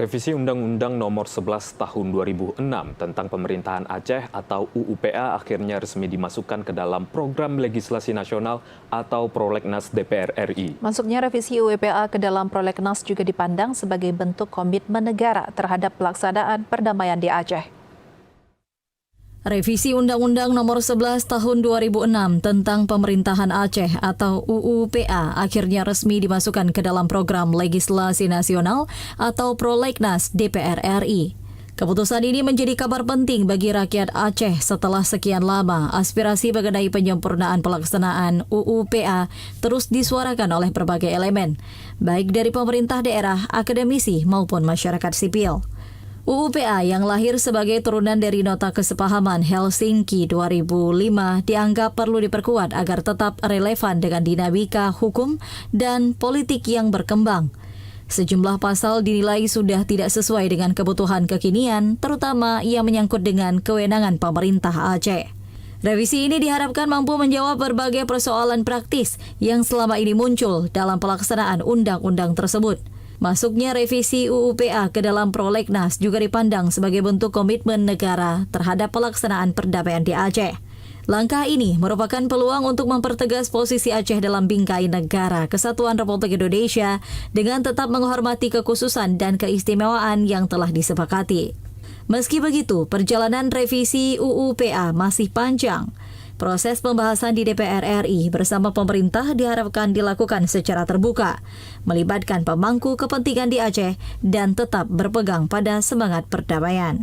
Revisi Undang-Undang Nomor 11 Tahun 2006 tentang Pemerintahan Aceh atau UUPA akhirnya resmi dimasukkan ke dalam Program Legislasi Nasional atau Prolegnas DPR RI. Masuknya revisi UUPA ke dalam Prolegnas juga dipandang sebagai bentuk komitmen negara terhadap pelaksanaan perdamaian di Aceh. Revisi Undang-Undang Nomor 11 Tahun 2006 tentang Pemerintahan Aceh atau UUPA akhirnya resmi dimasukkan ke dalam Program Legislasi Nasional atau Prolegnas DPR RI. Keputusan ini menjadi kabar penting bagi rakyat Aceh setelah sekian lama aspirasi mengenai penyempurnaan pelaksanaan UUPA terus disuarakan oleh berbagai elemen, baik dari pemerintah daerah, akademisi maupun masyarakat sipil. UUPA yang lahir sebagai turunan dari Nota Kesepahaman Helsinki 2005 dianggap perlu diperkuat agar tetap relevan dengan dinamika hukum dan politik yang berkembang. Sejumlah pasal dinilai sudah tidak sesuai dengan kebutuhan kekinian, terutama yang menyangkut dengan kewenangan pemerintah Aceh. Revisi ini diharapkan mampu menjawab berbagai persoalan praktis yang selama ini muncul dalam pelaksanaan undang-undang tersebut. Masuknya revisi UUPA ke dalam Prolegnas juga dipandang sebagai bentuk komitmen negara terhadap pelaksanaan perdamaian di Aceh. Langkah ini merupakan peluang untuk mempertegas posisi Aceh dalam bingkai negara Kesatuan Republik Indonesia dengan tetap menghormati kekhususan dan keistimewaan yang telah disepakati. Meski begitu, perjalanan revisi UUPA masih panjang. Proses pembahasan di DPR RI bersama pemerintah diharapkan dilakukan secara terbuka, melibatkan pemangku kepentingan di Aceh dan tetap berpegang pada semangat perdamaian.